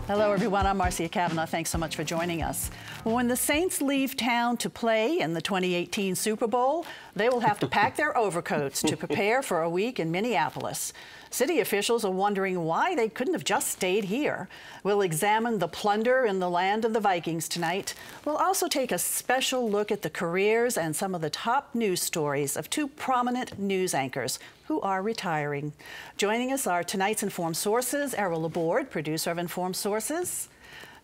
Hello, everyone. I'm Marcia Kavanaugh. Thanks so much for joining us. When the Saints leave town to play in the 2018 Super Bowl, they will have to pack their overcoats to prepare for a week in Minneapolis. City officials are wondering why they couldn't have just stayed here. We'll examine the plunder in the land of the Vikings tonight. We'll also take a special look at the careers and some of the top news stories of two prominent news anchors who are retiring. Joining us are tonight's Informed Sources, Errol Laborde, producer of Informed Sources,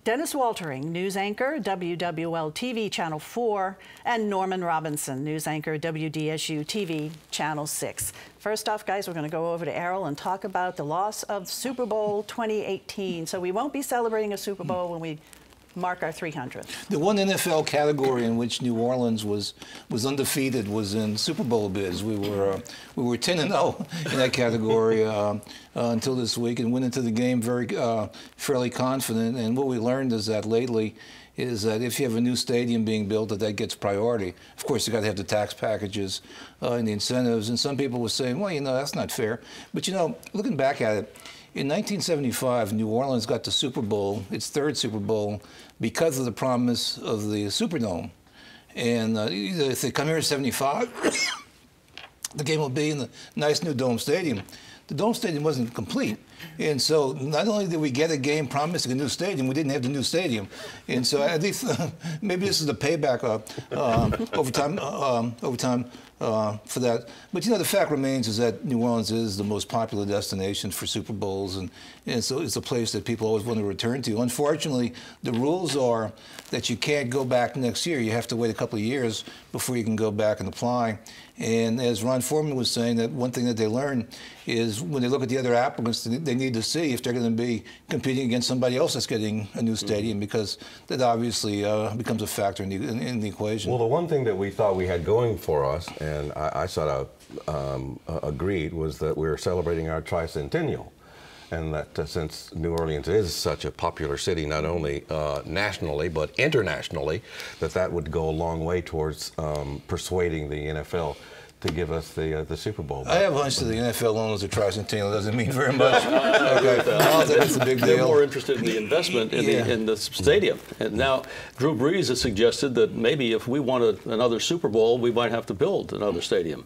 Dennis Woltering, news anchor, WWL-TV Channel 4, and Norman Robinson, news anchor, WDSU-TV Channel 6. First off, guys, we're going to go over to Errol and talk about the loss of Super Bowl 2018. So we won't be celebrating a Super Bowl when we mark our 300th. The one NFL category in which New Orleans was undefeated was in Super Bowl bids. We were 10-0 in that category until this week, and went into the game fairly confident. And what we learned is that lately is that if you have a new stadium being built, that gets priority. Of course, you got to have the tax packages and the incentives. And some people were saying, well, you know, that's not fair. But you know, looking back at it, in 1975, New Orleans got the Super Bowl, its third Super Bowl, because of the promise of the Superdome. And if they come here in 75, the game will be in the nice new Dome Stadium. The Dome Stadium wasn't complete. And so not only did we get a game promising a new stadium, we didn't have the new stadium. And so at least maybe this is the payback over time for that. But you know, the fact remains is that New Orleans is the most popular destination for Super Bowls, and so it's a place that people always want to return to. Unfortunately, the rules are that you can't go back next year. You have to wait a couple of years before you can go back and apply. And as Ron Foreman was saying, that one thing that they learn is when they look at the other applicants, they need to see if they're going to be competing against somebody else that's getting a new stadium, because that obviously becomes a factor in the equation. Well, the one thing that we thought we had going for us, and I sort of agreed, was that we were celebrating our tricentennial. And that since New Orleans is such a popular city, not only nationally but internationally, that would go a long way towards persuading the NFL to give us the Super Bowl. I have a hunch that the NFL owns the tricentennial doesn't mean very much. Okay. I don't think it's a big deal. They're more interested in the investment in the stadium. And now Drew Brees has suggested that maybe if we wanted another Super Bowl, we might have to build another stadium.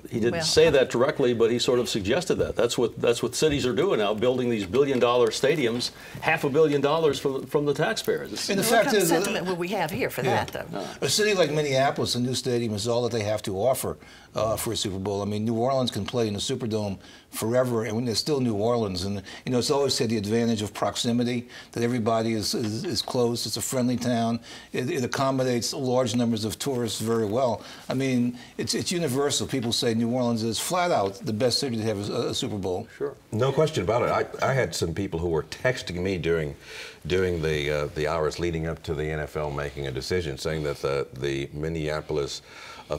He didn't say that directly, but he sort of suggested that. That's what cities are doing now, building these billion-dollar stadiums, $500 million from the taxpayers. And the fact is, what sentiment would we have here for that, though? A city like Minneapolis, a new stadium is all that they have to offer for a Super Bowl. I mean, New Orleans can play in the Superdome forever, and when there's still New Orleans. And you know, it's always had the advantage of proximity, that everybody is close. It's a friendly town. It accommodates large numbers of tourists very well. I mean, it's universal. People say New Orleans is flat out the best city to have a Super Bowl. Sure, no question about it. I had some people who were texting me during the hours leading up to the NFL making a decision, saying that the Minneapolis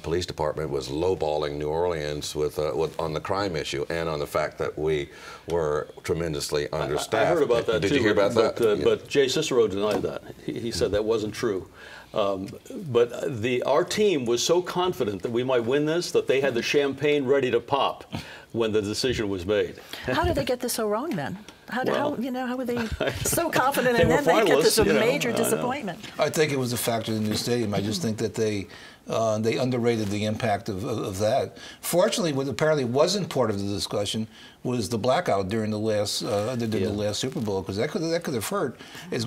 police department was lowballing New Orleans on the crime issue and on the fact that we were tremendously understaffed. I heard about that Did too. You hear about that? But Jay Cicero denied that. He said that wasn't true. But our team was so confident that we might win this that they had the champagne ready to pop when the decision was made. How did they get this so wrong then? How were they so confident and then they get this major disappointment? I think it was a factor in the new stadium. I just think that they underrated the impact of that. Fortunately, what apparently wasn't part of the discussion was the blackout during the last the last Super Bowl, because that could have hurt.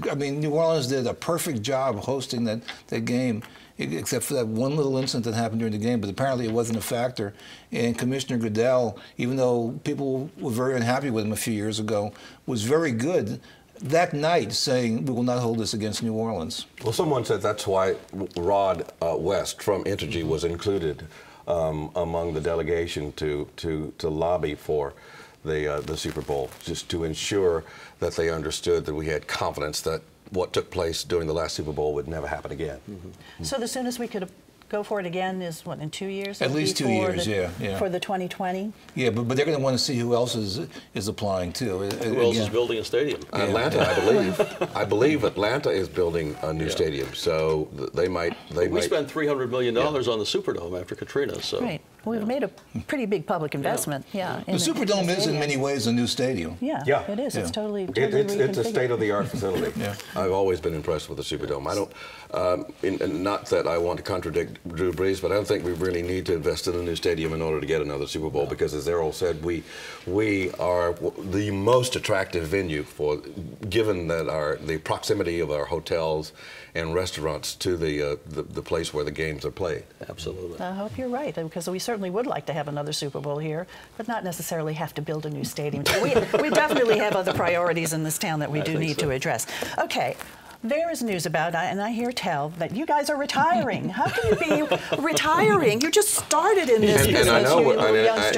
I mean, New Orleans did a perfect job hosting that game, except for that one little incident that happened during the game, but apparently it wasn't a factor. And Commissioner Goodell, even though people were very unhappy with him a few years ago, was very good that night saying, we will not hold this against New Orleans. Well, someone said that's why Rod West from Entergy was included among the delegation to lobby for the Super Bowl, just to ensure that they understood that we had confidence that what took place during the last Super Bowl would never happen again. So the soonest we could go for it again is, what, in 2 years? At least 2 years, yeah. For the 2020? Yeah, but they're going to want to see who else is applying, too. Who else is building a stadium? Atlanta, I believe. I believe Atlanta is building a new stadium, so they might. We spent $300 million on the Superdome after Katrina, so. Right. We've made a pretty big public investment, yeah. The Superdome is in many ways a new stadium. Yeah, it is. It's totally It's a state-of-the-art facility. Yeah. I've always been impressed with the Superdome. I don't, not that I want to contradict Drew Brees, but I don't think we really need to invest in a new stadium in order to get another Super Bowl because, as Errol said, we are the most attractive venue given that the proximity of our hotels and restaurants to the place where the games are played. Absolutely. I hope you're right, because we certainly would like to have another Super Bowl here, but not necessarily have to build a new stadium. We definitely have other priorities in this town that we do need to address. Okay. There is news about, and I hear tell, that you guys are retiring. How can you be retiring? You just started in this business. And I know,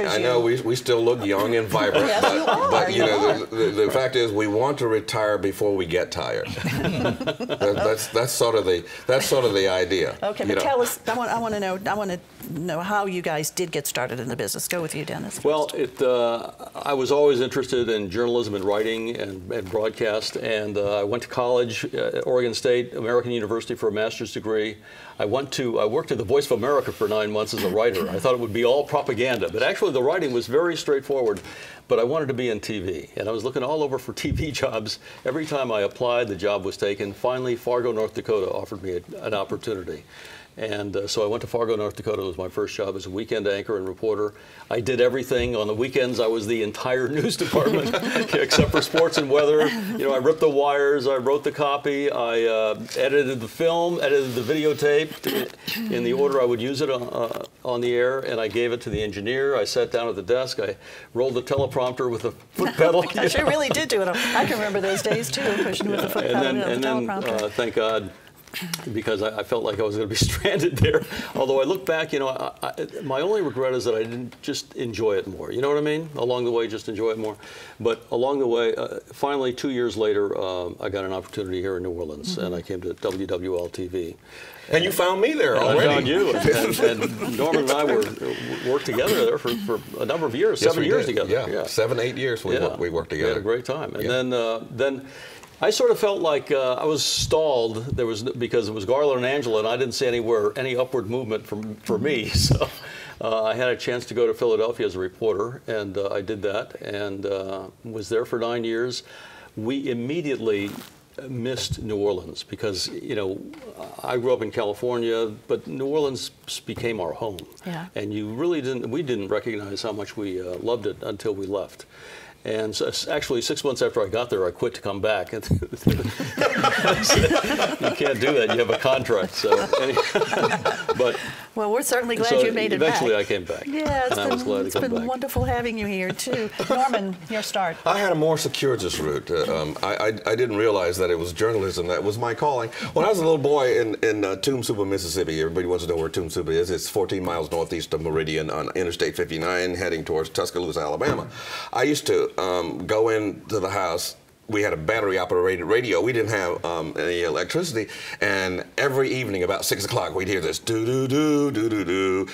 I know we still look young and vibrant, yes, but you know, the fact is we want to retire before we get tired. that's sort of the idea. Okay, but tell us. I want to know how you guys did get started in the business. Go with you, Dennis. Well, I was always interested in journalism and writing and broadcast, and I went to college. Oregon State, American University for a master's degree. I worked at the Voice of America for 9 months as a writer. I thought it would be all propaganda, but actually the writing was very straightforward. But I wanted to be in TV, and I was looking all over for TV jobs. Every time I applied, the job was taken. Finally, Fargo, North Dakota offered me an opportunity. And so I went to Fargo, North Dakota. It was my first job as a weekend anchor and reporter. I did everything. On the weekends, I was the entire news department, except for sports and weather. You know, I ripped the wires. I wrote the copy. I edited the film, edited the videotape in the order I would use it on the air, and I gave it to the engineer. I sat down at the desk. I rolled the teleprompter with a foot pedal. Oh gosh, I really did do it. I can remember those days, too, pushing with the foot pedal and the teleprompter. Thank God, because I felt like I was going to be stranded there. Although I look back, you know, my only regret is that I didn't just enjoy it more. You know what I mean? Along the way, just enjoy it more. But along the way, finally, 2 years later, I got an opportunity here in New Orleans, and I came to WWL-TV. And you found me there already. I found you, and Norman and I worked together there for a number of years, yes, 7 years together. Yeah, 7, 8 years we worked together. We had a great time, and then I sort of felt like I was stalled. Because it was Garland and Angela, and I didn't see any upward movement for me. So I had a chance to go to Philadelphia as a reporter, and I did that, and was there for 9 years. We immediately missed New Orleans because, you know, I grew up in California, but New Orleans became our home. Yeah. And we didn't recognize how much we loved it until we left. And so, actually, 6 months after I got there, I quit to come back. You can't do that. You have a contract. So, but well, we're certainly glad you made it back. Eventually, I came back. Yeah, it's been wonderful having you here too. Norman, your start. I had a more circuitous route. I didn't realize that it was journalism that was my calling. When I was a little boy in Toomsuba, Mississippi, everybody wants to know where Toomsuba is. It's 14 miles northeast of Meridian on Interstate 59, heading towards Tuscaloosa, Alabama. I used to go into the house. We had a battery-operated radio. We didn't have any electricity, and every evening about 6 o'clock, we'd hear this do-do-do, do-do-do,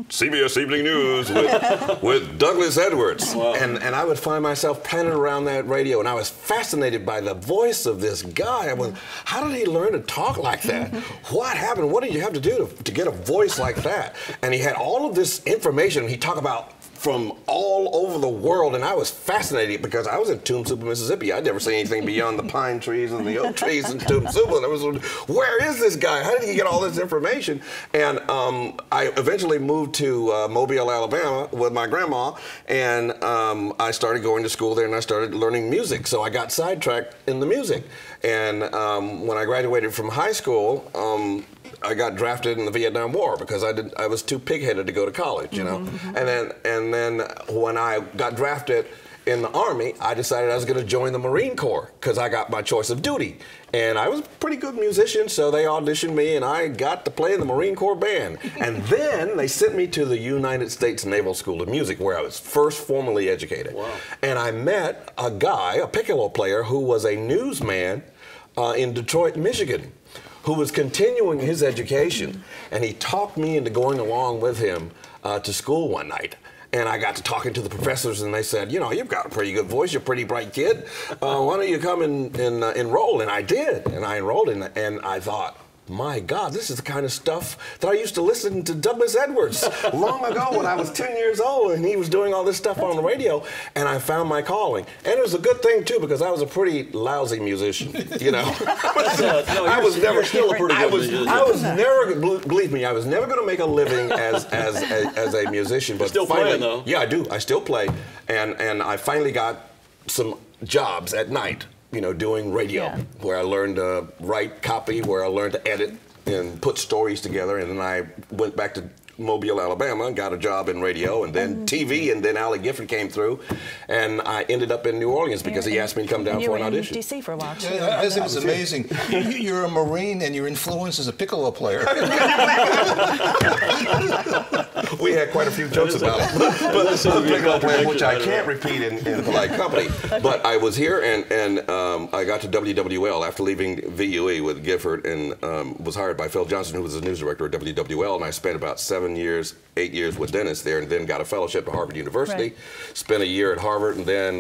CBS Evening News with Douglas Edwards. Wow. And I would find myself panning around that radio, and I was fascinated by the voice of this guy. I was, how did he learn to talk like that? What happened? What did you have to do to get a voice like that? And he had all of this information. He talked about from all over the world, and I was fascinated because I was in Toomsuba, Mississippi. I'd never seen anything beyond the pine trees and the oak trees in Toomsuba, and I was like, where is this guy? How did he get all this information? And I eventually moved to Mobile, Alabama with my grandma, and I started going to school there, and I started learning music, so I got sidetracked in the music. And when I graduated from high school, I got drafted in the Vietnam War because I was too pig-headed to go to college, you know. And then when I got drafted in the Army, I decided I was going to join the Marine Corps because I got my choice of duty. And I was a pretty good musician, so they auditioned me, and I got to play in the Marine Corps band. And then they sent me to the United States Naval School of Music, where I was first formally educated. Wow. And I met a guy, a piccolo player, who was a newsman in Detroit, Michigan, who was continuing his education, and he talked me into going along with him to school one night. And I got to talking to the professors, and they said, you know, you've got a pretty good voice, you're a pretty bright kid. Why don't you come and enroll? And I did, and I enrolled, and I thought, my God, this is the kind of stuff that I used to listen to Douglas Edwards long ago when I was 10 years old, and he was doing all this stuff on the radio, and I found my calling. And it was a good thing, too, because I was a pretty lousy musician, you know. I was never still a pretty good musician. I was never, believe me, I was never going to make a living as a musician. But still finally, playing, though. Yeah, I do. I still play. And I finally got some jobs at night, you know, doing radio, where I learned to write copy, where I learned to edit and put stories together. And then I went back to Mobile, Alabama, and got a job in radio, and then TV, and then Allie Gifford came through, and I ended up in New Orleans because he asked me to come down for an audition. You were in D.C. for a while, too. Yeah, I think it's amazing. You're a Marine, and your influence as a piccolo player. We had quite a few jokes about it, but piccolo player, which I can't repeat in polite company. But I was here, and I got to WWL after leaving VUE with Gifford, and was hired by Phil Johnson, who was the news director at WWL, and I spent about 8 years with Dennis there, and then got a fellowship at Harvard University. Right. Spent a year at Harvard, and then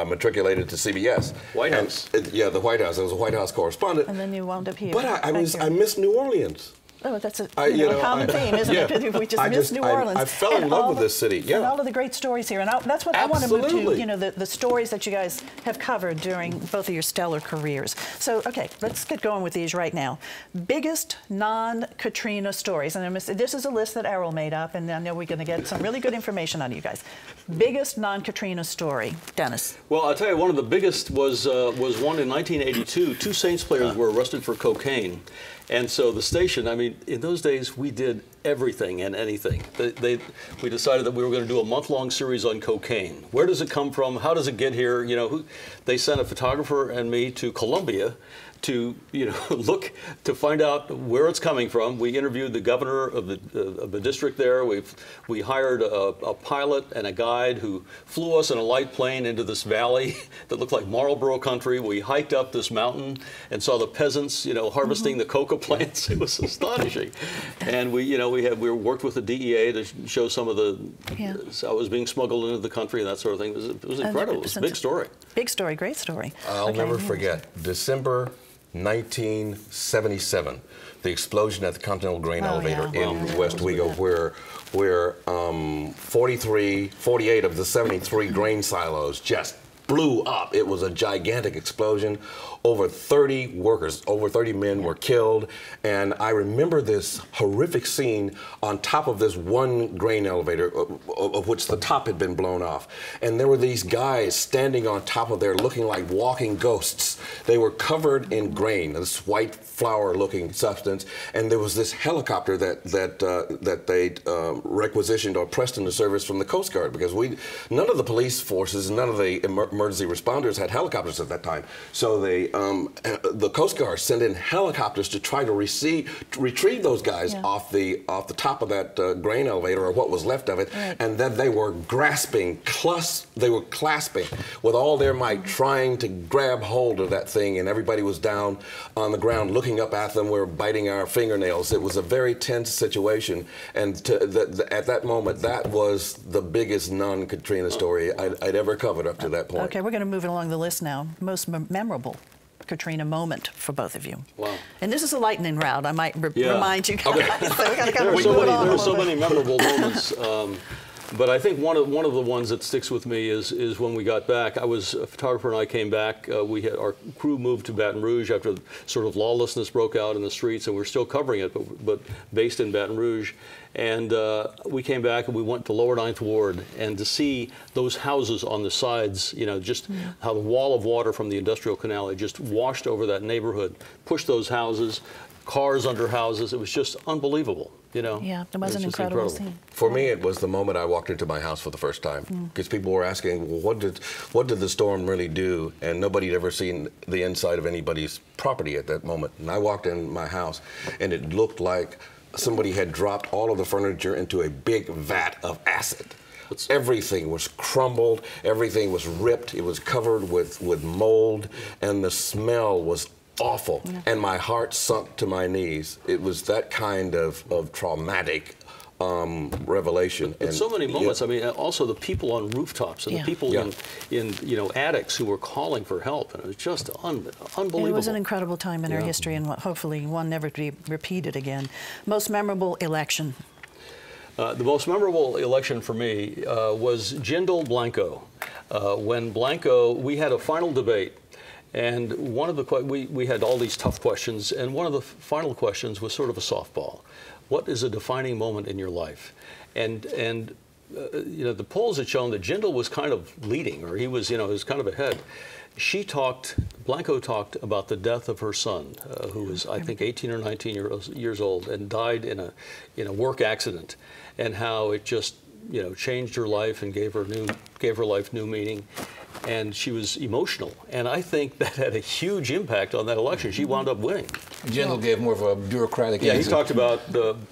matriculated to CBS. White House. Yeah, the White House. I was a White House correspondent. And then you wound up here. But I miss New Orleans. Oh, that's a common theme, isn't it? We just miss New Orleans. I fell in love with this city. Yeah. And all of the great stories here. And that's what I want to move to, you know, the stories that you guys have covered during both of your stellar careers. So, okay, let's get going with these right now. Biggest non-Katrina stories. And this is a list that Errol made up, and I know we're going to get some really good information on you guys. Biggest non-Katrina story. Dennis. Well, I'll tell you, one of the biggest was one in 1982. Two Saints players were arrested for cocaine. And so the station, I mean, in those days, we did everything and anything. We decided that we were going to do a month-long series on cocaine. Where does it come from? How does it get here? You know, they sent a photographer and me to Colombia to, you know, look to find out where it's coming from. We interviewed the governor of the district there. We hired a pilot and a guide who flew us in a light plane into this valley that looked like Marlboro country. We hiked up this mountain and saw the peasants, you know, harvesting the coca plants. It was astonishing. And we worked with the DEA to show some of the how it was being smuggled into the country and that sort of thing. It was incredible. It was a big story. Big story, great story. I'll never forget December 1977, the explosion at the Continental Grain Elevator in West Wego, where 48 of the 73 grain silos just blew up. It was a gigantic explosion. Over 30 workers, over 30 men were killed. And I remember this horrific scene on top of this one grain elevator, of which the top had been blown off. And there were these guys standing on top of there looking like walking ghosts. They were covered in grain, this white flour-looking substance. And there was this helicopter that they requisitioned or pressed into service from the Coast Guard, because none of the police forces, none of the emergency responders had helicopters at that time. So the Coast Guard sent in helicopters to try to retrieve those guys off the top of that grain elevator, or what was left of it, and then they were clasping with all their might, trying to grab hold of that thing, and everybody was down on the ground looking up at them. We were biting our fingernails. It was a very tense situation, and at that moment, that was the biggest non-Katrina story I'd ever covered up to that point. Okay, we're going to move along the list now. Most memorable Katrina moment for both of you. Wow. And this is a lightning round, I might remind you guys. Okay. So we got to there are so many memorable moments. But I think one of the ones that sticks with me is when we got back. I was a photographer and I came back. Our crew moved to Baton Rouge after sort of lawlessness broke out in the streets, and we're still covering it, but based in Baton Rouge. And we came back and we went to Lower Ninth Ward, and to see those houses on the sides, you know, just how the wall of water from the Industrial Canal had just washed over that neighborhood, pushed those houses, cars under houses. It was just unbelievable, you know. Yeah, it was an incredible scene. For me, it was the moment I walked into my house for the first time, because people were asking, well, what did the storm really do? And nobody had ever seen the inside of anybody's property at that moment. And I walked in my house, and it looked like somebody had dropped all of the furniture into a big vat of acid. Everything was crumbled, everything was ripped, it was covered with mold, and the smell was awful. And my heart sunk to my knees. It was that kind of traumatic revelation. But so many moments. I mean, also the people on rooftops and the people in attics who were calling for help, and it was just unbelievable. It was an incredible time in our history, and hopefully one never to be repeated again. Most memorable election. The most memorable election for me was Jindal Blanco. When Blanco, we had a final debate, and one of the we had all these tough questions, and one of the final questions was sort of a softball. What is a defining moment in your life? And you know, the polls had shown that Jindal was kind of leading, or he was, you know, he was kind of ahead. Blanco talked about the death of her son, who was, I think, 18 or 19 years old, and died in a work accident, and how it just, you know, changed her life and gave her life new meaning. And she was emotional, and I think that had a huge impact on that election. She wound up winning. Jindal gave more of a bureaucratic answer. Yeah, he talked about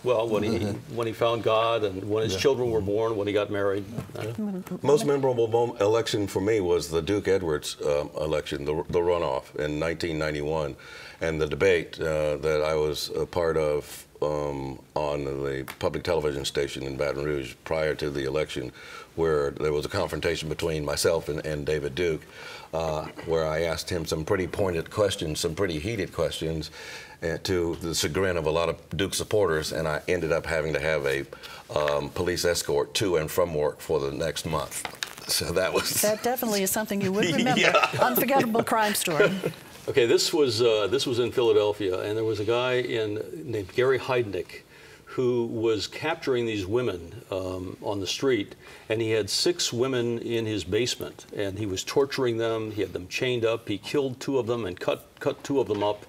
when he found God, and when his children were born, when he got married. Most memorable election for me was the Duke Edwards election, the runoff in 1991, and the debate that I was a part of on the public television station in Baton Rouge prior to the election, where there was a confrontation between myself and David Duke, where I asked him some pretty pointed questions, some pretty heated questions, to the chagrin of a lot of Duke supporters, and I ended up having to have a police escort to and from work for the next month. So that definitely is something you would remember. Unforgettable crime story. Okay, this was in Philadelphia, and there was a guy named Gary Heidnick who was capturing these women on the street, and he had 6 women in his basement, and he was torturing them. He had them chained up. He killed 2 of them and cut 2 of them up.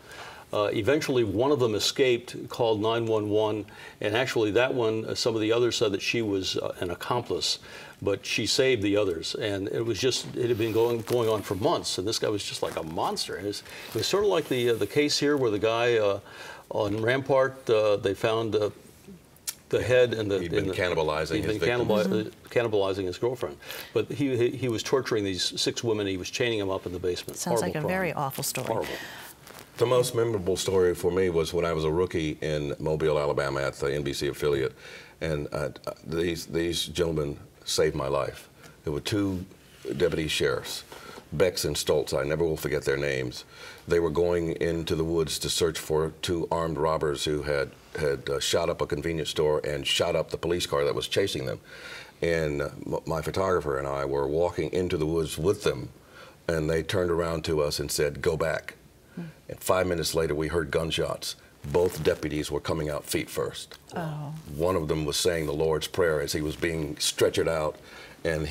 Eventually, one of them escaped, called 911, and actually that one, some of the others said that she was an accomplice, but she saved the others. And it had been going on for months, and this guy was just like a monster. And it was sort of like the case here where the guy on Rampart, they found the head and he'd been cannibalizing his victims. Cannibalizing his girlfriend, but he was torturing these 6 women. He was chaining them up in the basement. Sounds like a very awful story. Horrible. The most memorable story for me was when I was a rookie in Mobile, Alabama, at the NBC affiliate, and these gentlemen saved my life. There were 2 deputy sheriffs, Bex and Stoltz. I never will forget their names. They were going into the woods to search for 2 armed robbers who had shot up a convenience store and shot up the police car that was chasing them. And my photographer and I were walking into the woods with them, and they turned around to us and said, "Go back." And 5 minutes later, we heard gunshots. Both deputies were coming out feet first. Oh. One of them was saying the Lord's Prayer as he was being stretchered out, and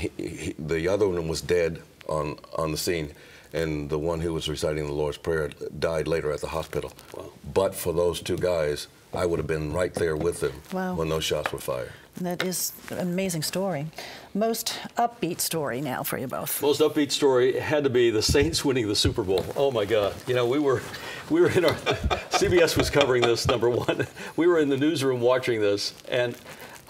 the other one was dead on the scene. And the one who was reciting the Lord's Prayer died later at the hospital. Wow. But for those 2 guys, I would have been right there with them when those shots were fired. That is an amazing story. Most upbeat story now for you both. Most upbeat story had to be the Saints winning the Super Bowl. Oh my God! You know, we were in our CBS was covering this, number one. We were in the newsroom watching this, and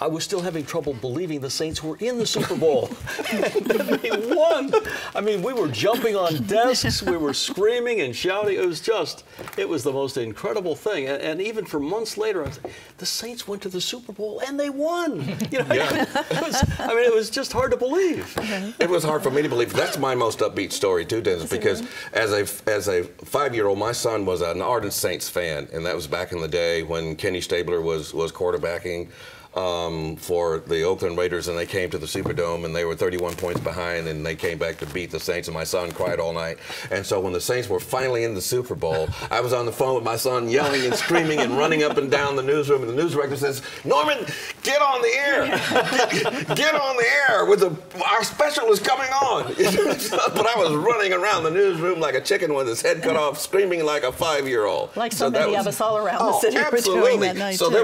I was still having trouble believing the Saints were in the Super Bowl. And then they won. I mean, we were jumping on desks, we were screaming and shouting. It was the most incredible thing. And even for months later, I was like, the Saints went to the Super Bowl and they won. You know, it was just hard to believe. It was hard for me to believe. That's my most upbeat story too, Dennis, because as a 5-year-old, my son was an ardent Saints fan, and that was back in the day when Kenny Stabler was quarterbacking for the Oakland Raiders, and they came to the Superdome, and they were 31 points behind, and they came back to beat the Saints, and my son cried all night. And so when the Saints were finally in the Super Bowl, I was on the phone with my son yelling and screaming and running up and down the newsroom, and the news director says, "Norman, get on the air. Get on the air. Our special is coming on." But I was running around the newsroom like a chicken with his head cut off, screaming like a 5-year-old. Like so many of us all around the city were doing that night, so too.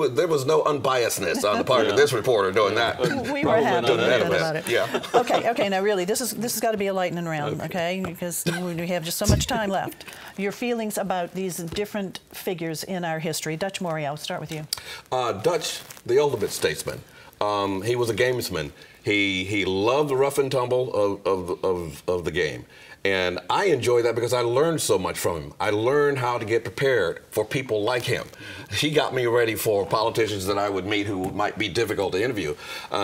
there was no unbiasedness on the part of this reporter doing that. We were happy about it. Yeah. Okay. Now really, this has got to be a lightning round, okay? Because we have just so much time left. Your feelings about these different figures in our history. Dutch Maury, I'll start with you. Dutch, the ultimate statesman. He was a gamesman. He loved the rough and tumble of the game. And I enjoy that because I learned so much from him. I learned how to get prepared for people like him. He got me ready for politicians that I would meet who might be difficult to interview.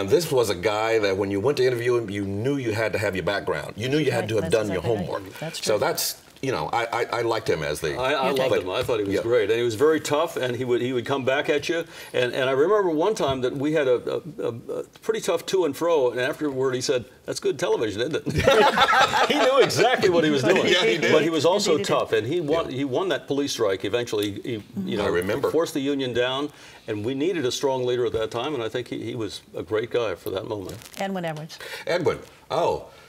This was a guy that when you went to interview him, you knew you had to have your background. You knew you had to have done your homework. That's true. So that's, you know, I liked him as the... I loved him. I thought he was great. And he was very tough, and he would come back at you. And I remember one time that we had a pretty tough to and fro, and afterward he said, "That's good television, isn't it?" He knew exactly what he was doing. Yeah, he did. But he was also tough, and he won that police strike eventually. He you know, I remember. Forced the union down, and we needed a strong leader at that time, and I think he was a great guy for that moment. Edwin Edwards. Edwin,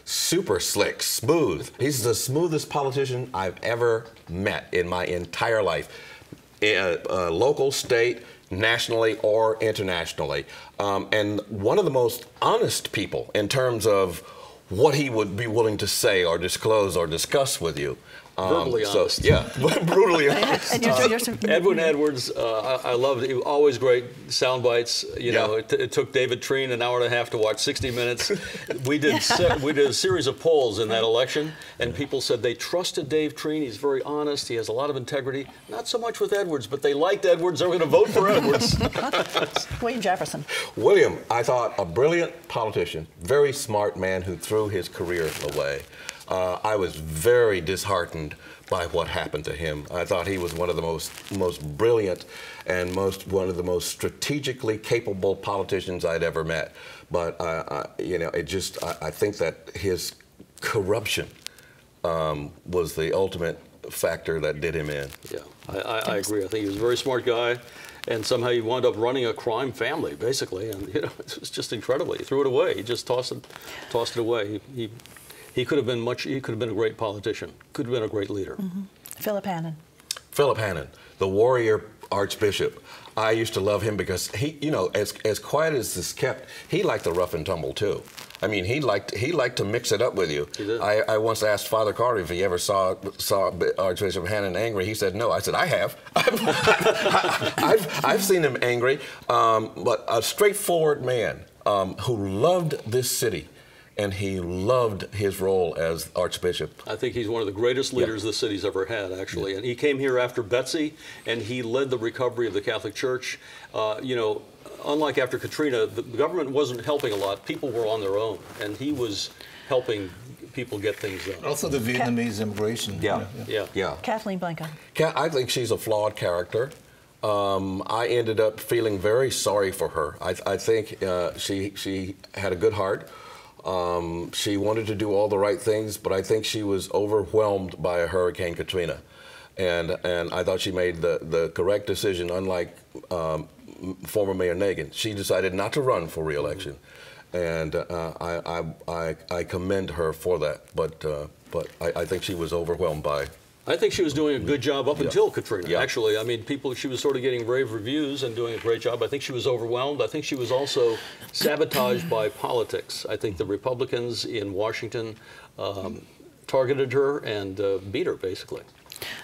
super slick, smooth. He's the smoothest politician I've ever met in my entire life. Local, state, nationally, or internationally. And one of the most honest people in terms of what he would be willing to say or disclose or discuss with you. Brutally honest. Yeah, brutally honest. Edwin Edwards, I loved it. He was always great sound bites. You know, it took David Treen an hour and a half to watch 60 Minutes. We did a series of polls in that election, and people said they trusted Dave Treen. He's very honest. He has a lot of integrity. Not so much with Edwards, but they liked Edwards. They were going to vote for Edwards. William Jefferson. William, I thought a brilliant politician, very smart man who threw his career away. I was very disheartened by what happened to him. I thought he was one of the most brilliant and one of the most strategically capable politicians I'd ever met. But you know, I think that his corruption was the ultimate factor that did him in. Yeah, I agree. I think he was a very smart guy, and somehow he wound up running a crime family, basically. And you know, it was just incredible. He threw it away. He just tossed it away. He could have been he could have been a great politician. Could have been a great leader. Philip Hannon. Philip Hannon, the warrior archbishop. I used to love him because he, you know, as quiet as this kept, he liked the rough and tumble too. I mean, he liked to mix it up with you. He did. I once asked Father Carter if he ever saw Archbishop Hannon angry. He said no. I said I have. I've seen him angry, but a straightforward man who loved this city. And he loved his role as Archbishop. I think he's one of the greatest leaders the city's ever had, actually. And he came here after Betsy, and he led the recovery of the Catholic Church. You know, unlike after Katrina, the government wasn't helping a lot. People were on their own, and he was helping people get things done. Also the Vietnamese immigration. Yeah. Kathleen Blanco. I think she's a flawed character. I ended up feeling very sorry for her. I think she had a good heart. She wanted to do all the right things, but I think she was overwhelmed by Hurricane Katrina. And I thought she made the correct decision, unlike former Mayor Nagin. She decided not to run for re-election. And I commend her for that. But I think she was overwhelmed by... I think she was doing a good job up until Katrina, actually. I mean, she was sort of getting rave reviews and doing a great job. I think she was overwhelmed. I think she was also sabotaged by politics. I think the Republicans in Washington targeted her and beat her, basically.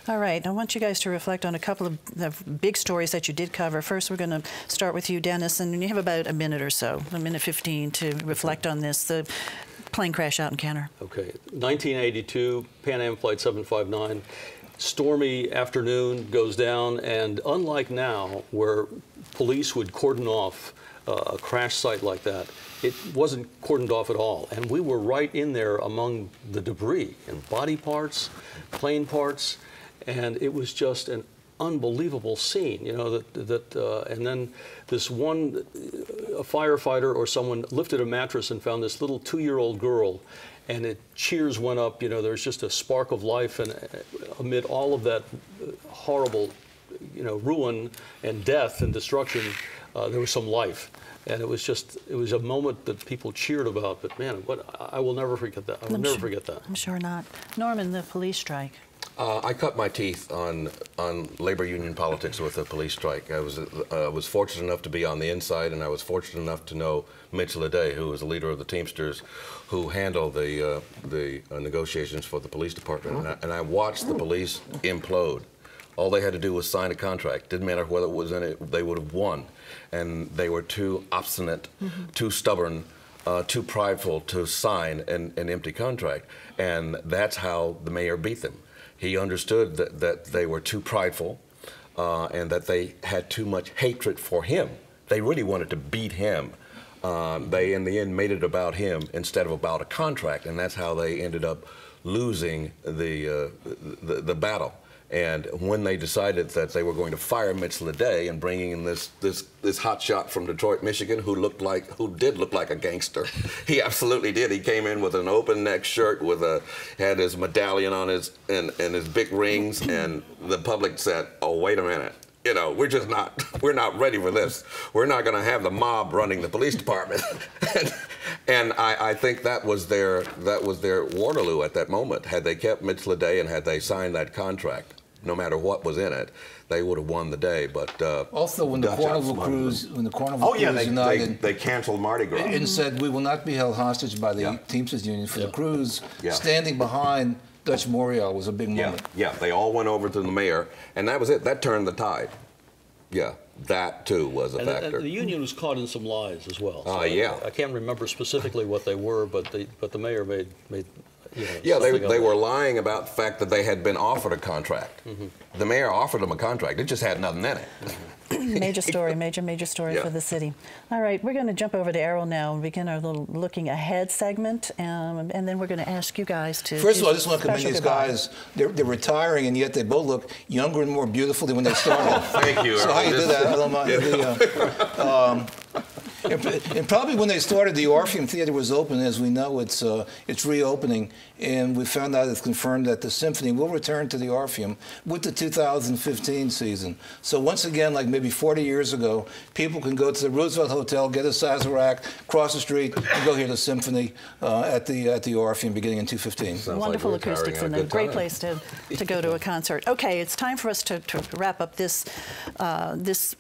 All right, I want you guys to reflect on a couple of the big stories that you did cover. First, we're going to start with you, Dennis, and you have about a minute or so, a minute 15, to reflect on this. The plane crash out in Kenner. Okay, 1982, Pan Am Flight 759. Stormy afternoon, goes down, and unlike now, where police would cordon off a crash site like that, it wasn't cordoned off at all. And we were right in there among the debris and body parts, plane parts, and it was just an unbelievable scene, you know, and then this one, a firefighter or someone lifted a mattress and found this little 2-year-old girl, and cheers went up, you know, there's just a spark of life, and amid all of that horrible, you know, ruin and death and destruction, there was some life. And it was a moment that people cheered about, but man, I will never forget that. I will never forget that. I'm sure not. Norman, the police strike. I cut my teeth on labor union politics with the police strike. I was fortunate enough to be on the inside, and I was fortunate enough to know Mitch Leday, who was the leader of the Teamsters, who handled the negotiations for the police department. And I watched the police implode. All they had to do was sign a contract. Didn't matter whether it was in it, they would have won. And they were too obstinate, too stubborn, too prideful to sign an empty contract. And that's how the mayor beat them. He understood that they were too prideful and that they had too much hatred for him. They really wanted to beat him. They, in the end, made it about him instead of about a contract, and that's how they ended up losing the battle. And when they decided that they were going to fire Mitch Leday and bringing in this hotshot from Detroit, Michigan, who did look like a gangster, he absolutely did. He came in with an open neck shirt had his medallion on and his big rings, and the public said, "Oh, wait a minute. You know, we're not ready for this. We're not going to have the mob running the police department." and I think that was their Waterloo at that moment. Had they kept Mitch Leday and had they signed that contract, no matter what was in it, they would have won the day. But also, when the Carnival Cruise, United, they canceled Mardi Gras and said we will not be held hostage by the Teamsters Union for the cruise. Standing behind Dutch Morial was a big moment. Yeah, they all went over to the mayor, and that was it. That turned the tide. Yeah, that too was a factor. And the union was caught in some lies as well. So I can't remember specifically what they were, but the mayor made they were lying about the fact that they had been offered a contract. The mayor offered them a contract. It just had nothing in it. Major story for the city. All right, we're going to jump over to Errol now and begin our little looking ahead segment, and then we're going to ask you guys to. First of all, I just want to commend these guys. They're retiring, and yet they both look younger and more beautiful than when they started. Thank you, Errol. So how you did that, I don't mind. And probably when they started, the Orpheum Theater was open. As we know, it's reopening, and we found out, it's confirmed that the symphony will return to the Orpheum with the 2015 season. So once again, like maybe 40 years ago, people can go to the Roosevelt Hotel, get a Sazerac, cross the street, and go hear the symphony at the Orpheum beginning in 2015. Wonderful acoustics and a great place to go to a concert. Okay, it's time for us to wrap up this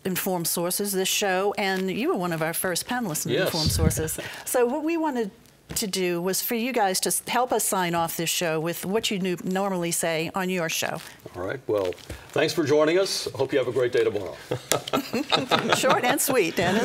Informed Sources, this show, and you were one of our first panelists in Informed Sources. So what we wanted to do was for you guys to help us sign off this show with what you normally say on your show. All right. Well, thanks for joining us. I hope you have a great day tomorrow. Short and sweet, Dennis.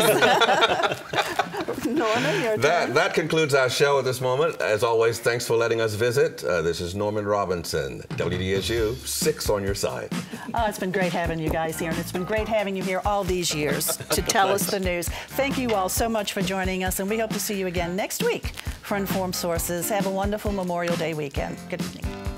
Norman, your turn. That concludes our show at this moment. As always, thanks for letting us visit. This is Norman Robinson, WDSU, 6 on your side. Oh, it's been great having you guys here, and it's been great having you here all these years to tell us the news. Thank you all so much for joining us, and we hope to see you again next week for Informed Sources. Have a wonderful Memorial Day weekend. Good evening.